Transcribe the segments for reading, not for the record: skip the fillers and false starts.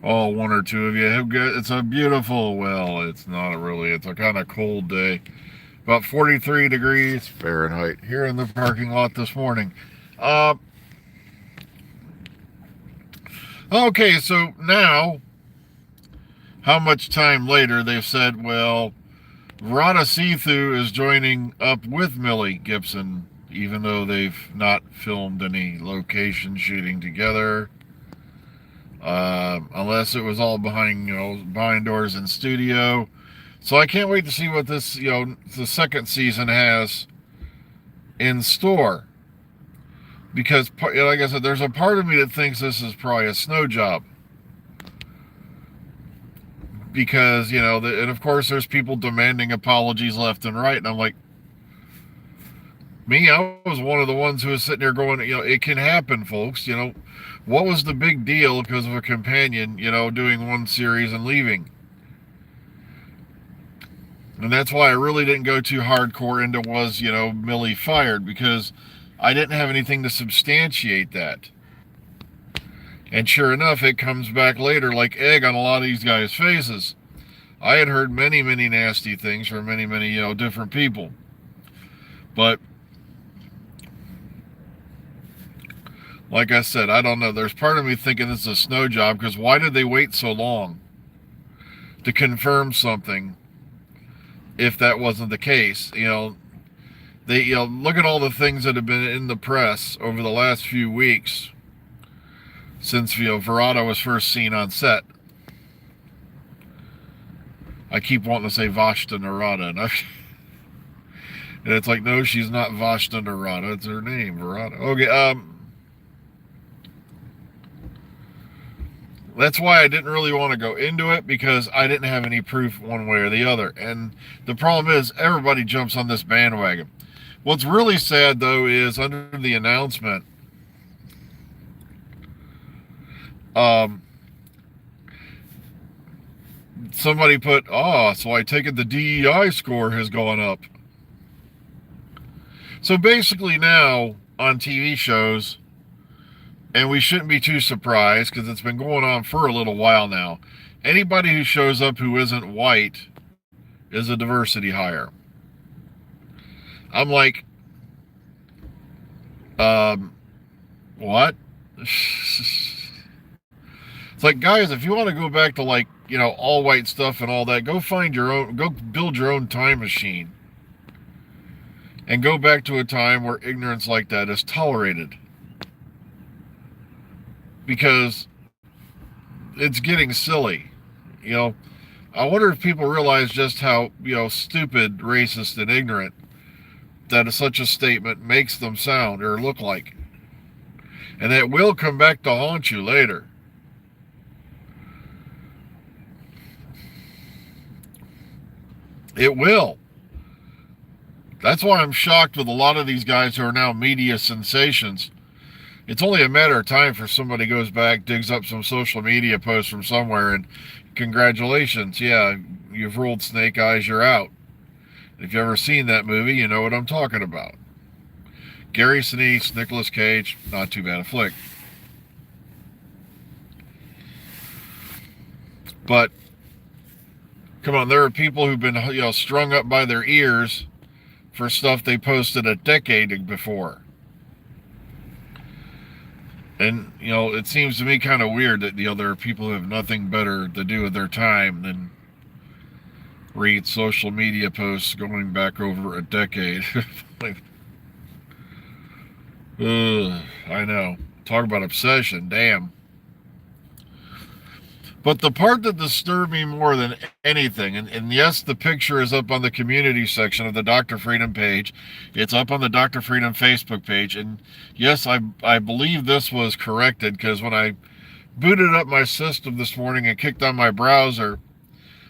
all one or two of you have got. It's a beautiful. Well, it's not really. It's a kind of cold day. About 43 degrees Fahrenheit here in the parking lot this morning. Uh, okay, so now, how much time later they've said, well, Rana Sethu is joining up with Millie Gibson, even though they've not filmed any location shooting together. Unless it was all behind doors in studio. So I can't wait to see what this, the second season has in store. Because, like I said, there's a part of me that thinks this is probably a snow job. Because, and of course there's people demanding apologies left and right. And I'm like, me, I was one of the ones who was sitting there going, it can happen, folks. What was the big deal because of a companion, doing one series and leaving? And that's why I really didn't go too hardcore into was, Millie fired, because I didn't have anything to substantiate that. And sure enough, it comes back later like egg on a lot of these guys' faces. I had heard many, many nasty things from many, many, different people. But like I said, I don't know. There's part of me thinking this is a snow job, because why did they wait so long to confirm something if that wasn't the case? They look at all the things that have been in the press over the last few weeks since Verrata was first seen on set. I keep wanting to say Vashta Nerada, and it's like, no, she's not Vashta Nerada. It's her name, Verrata. Okay, that's why I didn't really want to go into it, because I didn't have any proof one way or the other. And the problem is, everybody jumps on this bandwagon. What's really sad, though, is under the announcement, somebody put, so I take it the DEI score has gone up. So basically now, on TV shows, and we shouldn't be too surprised because it's been going on for a little while now, anybody who shows up who isn't white is a diversity hire. I'm like, what? It's like, guys, if you want to go back to all white stuff and all that, go build your own time machine. And go back to a time where ignorance like that is tolerated. Because it's getting silly. I wonder if people realize just how, stupid, racist, and ignorant that such a statement makes them sound or look like. And that will come back to haunt you later. It will. That's why I'm shocked with a lot of these guys who are now media sensations. It's only a matter of time for somebody goes back, digs up some social media post from somewhere, and congratulations, yeah, you've ruled Snake Eyes, you're out. If you've ever seen that movie, you know what I'm talking about. Gary Sinise, Nicolas Cage, not too bad a flick. But, come on, there are people who've been strung up by their ears for stuff they posted a decade before. And, it seems to me kind of weird that, there are people who have nothing better to do with their time than read social media posts going back over a decade. I know. Talk about obsession, damn. But the part that disturbed me more than anything, and yes, the picture is up on the community section of the Dr. Freedom page. It's up on the Dr. Freedom Facebook page. And yes, I believe this was corrected, because when I booted up my system this morning and kicked on my browser,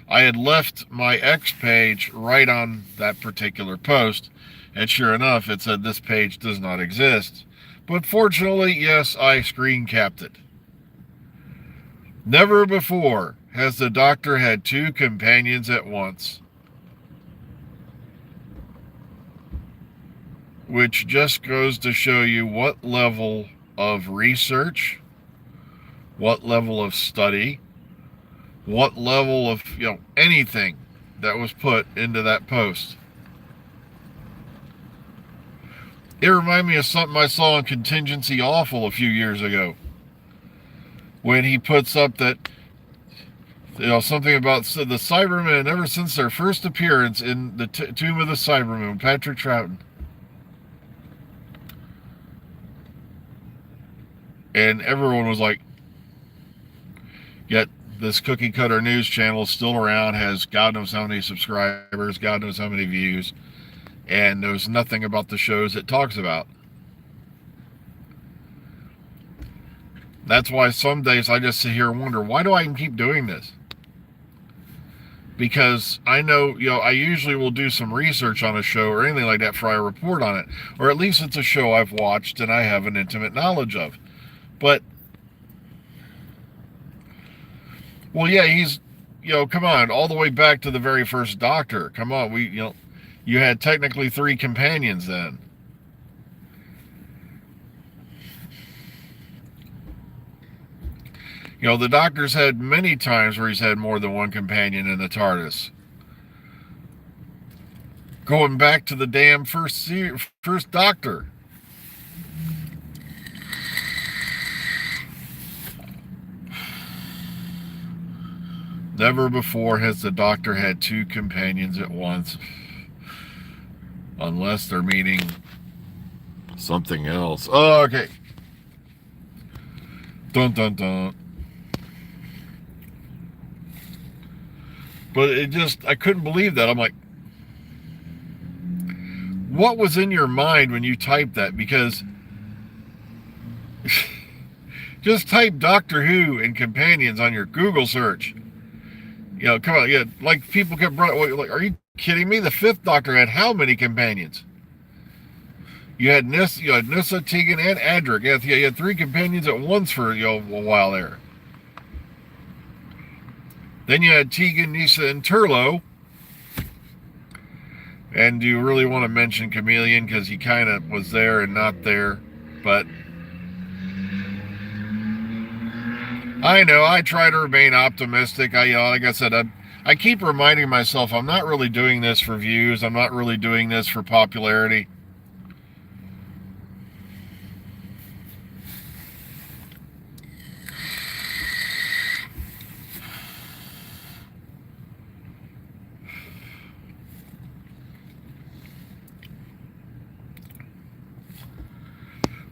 I had left my X page right on that particular post. And sure enough, it said this page does not exist. But fortunately, yes, I screen capped it. Never before has the Doctor had two companions at once. Which just goes to show you what level of research, what level of study, what level of, anything that was put into that post. It reminded me of something I saw on Contingency Awful a few years ago, when he puts up that, something about the Cybermen ever since their first appearance in the Tomb of the Cybermen, Patrick Troughton. And everyone was like, yet this cookie cutter news channel is still around, has God knows how many subscribers, God knows how many views, and knows nothing about the shows it talks about. That's why some days I just sit here and wonder, why do I even keep doing this? Because I know, I usually will do some research on a show or anything like that before I report on it. Or at least it's a show I've watched and I have an intimate knowledge of. But, well, yeah, he's, come on, all the way back to the very first Doctor. Come on, you had technically 3 companions then. The Doctor's had many times where he's had more than one companion in the TARDIS. Going back to the damn first Doctor. Never before has the Doctor had 2 companions at once. Unless they're meaning something else. Oh, okay. Dun, dun, dun. But I couldn't believe that. I'm like, what was in your mind when you typed that? Because just type Doctor Who and companions on your Google search. Come on. Yeah, like people kept like, are you kidding me? The 5th Doctor had how many companions? You had Nyssa, Tegan, and Adric. You had 3 companions at once for a while there. Then you had Tegan, Nyssa, and Turlo. And do you really want to mention Chameleon? Because he kind of was there and not there. But I know, I try to remain optimistic. Like I said, I keep reminding myself I'm not really doing this for views. I'm not really doing this for popularity.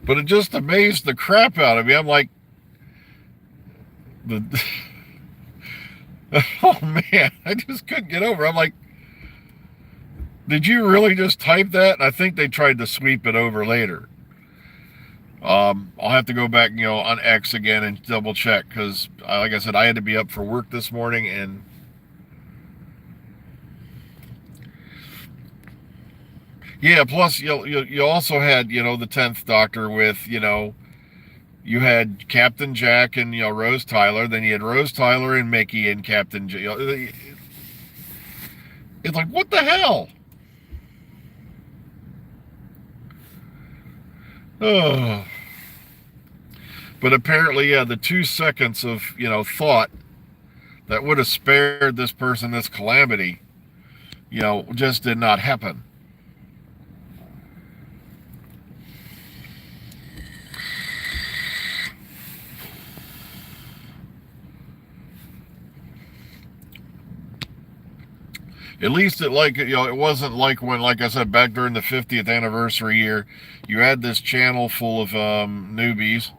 But it just amazed the crap out of me. I'm like, oh man, I just couldn't get over it. I'm like, did you really just type that? And I think they tried to sweep it over later. I'll have to go back, on X again and double check because, like I said, I had to be up for work this morning, and yeah. Plus, you also had, the 10th Doctor with, you had Captain Jack and Rose Tyler. Then you had Rose Tyler and Mickey and Captain Jack. It's like, what the hell? Oh. But apparently, the 2 seconds of thought that would have spared this person this calamity, just did not happen. At least it wasn't like when, like I said, back during the 50th anniversary year, you had this channel full of newbies,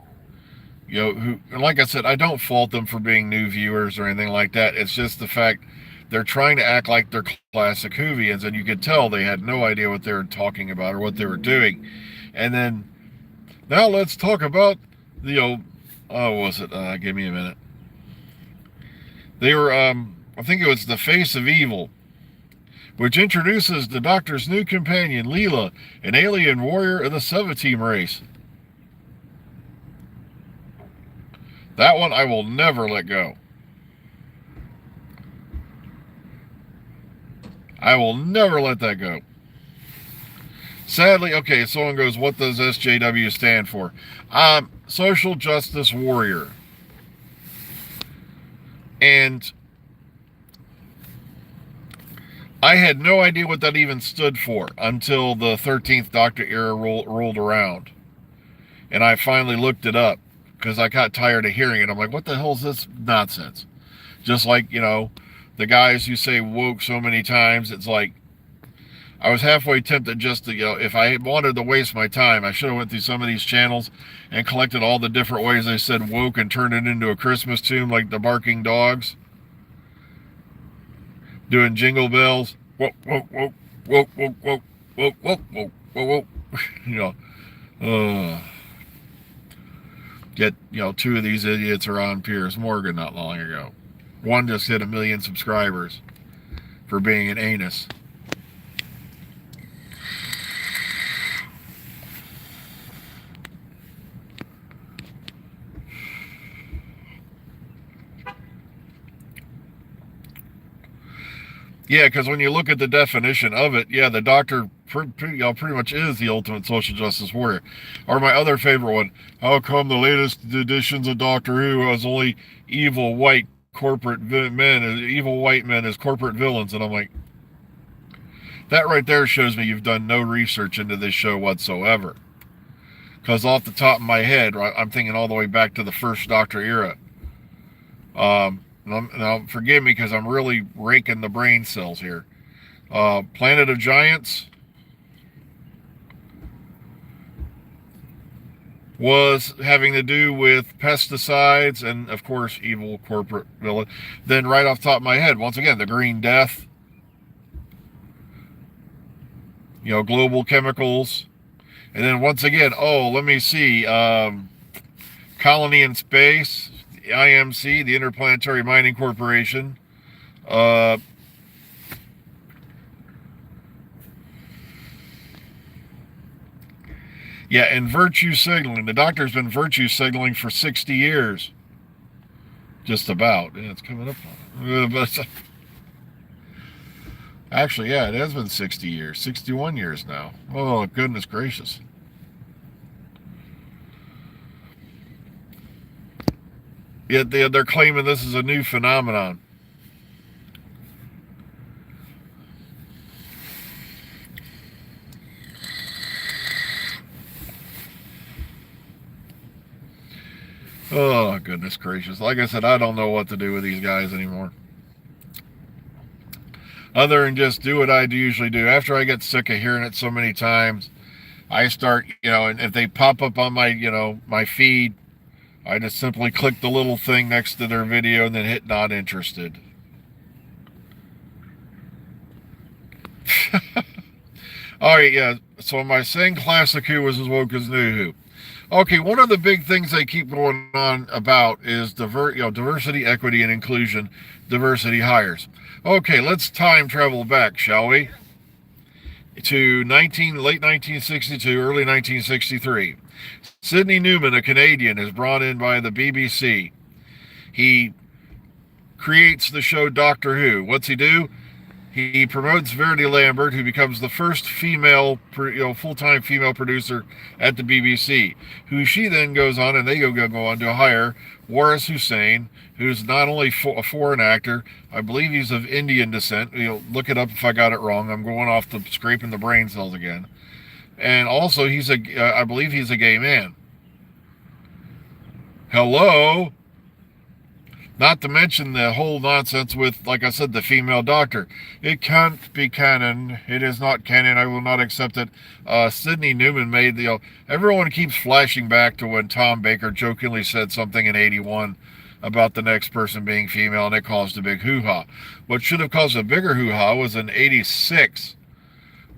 who, like I said, I don't fault them for being new viewers or anything like that. It's just the fact they're trying to act like they're classic Whovians, and you could tell they had no idea what they were talking about or what they were doing. And then, now let's talk about the, give me a minute. They were, I think it was The Face of Evil, which introduces the Doctor's new companion, Leela, an alien warrior of the Sevateem race. That one I will never let go. I will never let that go. Sadly, okay, someone goes, what does SJW stand for? Social Justice Warrior. And I had no idea what that even stood for until the 13th Doctor era rolled around. And I finally looked it up because I got tired of hearing it. I'm like, what the hell is this nonsense? Just like, the guys who say woke so many times, it's like, I was halfway tempted just to, if I wanted to waste my time, I should have went through some of these channels and collected all the different ways they said woke and turned it into a Christmas tune like the barking dogs. Doing jingle bells. Woke, woke, woke, woke, woke, woke, woke, woke, woke, woke, woke. Get, two of these idiots are on Piers Morgan not long ago. One just hit 1 million subscribers for being an anus. Yeah, because when you look at the definition of it, the doctor pretty much is the ultimate social justice warrior. Or my other favorite one, how come the latest editions of Doctor Who has only evil white men as corporate villains? And I'm like, that right there shows me you've done no research into this show whatsoever. Because off the top of my head, I'm thinking all the way back to the first Doctor era. Now, forgive me because I'm really raking the brain cells here. Planet of Giants was having to do with pesticides and, of course, evil corporate villain. Then right off the top of my head, once again, the Green Death, global chemicals. And then once again, let me see, Colony in Space, the IMC, the Interplanetary Mining Corporation, and virtue signaling. The Doctor's been virtue signaling for 60 years. Just about. Yeah, it's coming up on it. Actually, it has been 60 years. 61 years now. Oh, goodness gracious. Yet they're claiming this is a new phenomenon. Oh, goodness gracious. Like I said, I don't know what to do with these guys anymore. Other than just do what I usually do. After I get sick of hearing it so many times, I start, and if they pop up on my, my feed, I just simply click the little thing next to their video and then hit not interested. All right, so am I saying Classic Who was as woke as New Who? Okay, one of the big things they keep going on about is diversity, equity, and inclusion, diversity hires. Okay, let's time travel back, shall we? To late 1962, early 1963. Sidney Newman, a Canadian, is brought in by the BBC. He creates the show Doctor Who. What's he do? He promotes Verity Lambert, who becomes the first female, full-time female producer at the BBC, who she then goes on, and they go on to hire Waris Hussein, who's not only a foreign actor, I believe he's of Indian descent. Look it up if I got it wrong. I'm going off the scraping the brain cells again. And also, I believe he's a gay man. Hello? Not to mention the whole nonsense with, like I said, the female doctor. It can't be canon. It is not canon. I will not accept it. Sidney Newman made everyone keeps flashing back to when Tom Baker jokingly said something in 81 about the next person being female, and it caused a big hoo-ha. What should have caused a bigger hoo-ha was in 86.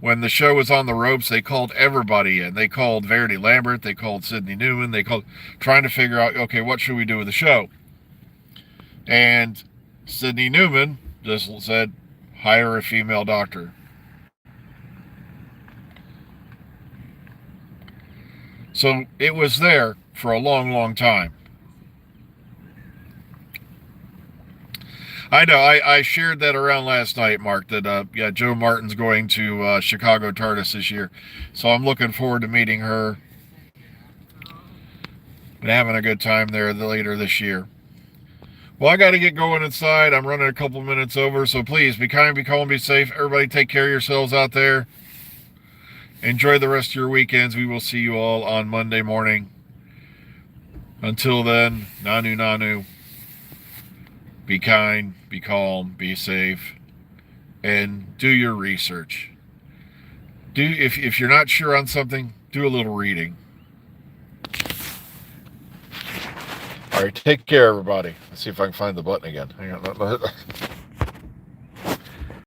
When the show was on the ropes, they called everybody in. They called Verity Lambert. They called Sidney Newman. They called, trying to figure out, okay, what should we do with the show? And Sidney Newman just said, hire a female doctor. So it was there for a long, long time. I know, I shared that around last night, Mark, that, Jo Martin's going to Chicago TARDIS this year. So I'm looking forward to meeting her and having a good time there later this year. Well, I got to get going inside. I'm running a couple minutes over, so please be kind, be calm, be safe. Everybody take care of yourselves out there. Enjoy the rest of your weekends. We will see you all on Monday morning. Until then, Nanu Nanu. Be kind, be calm, be safe, and do your research. If you're not sure on something, do a little reading. All right, take care, everybody. Let's see if I can find the button again. Hang on.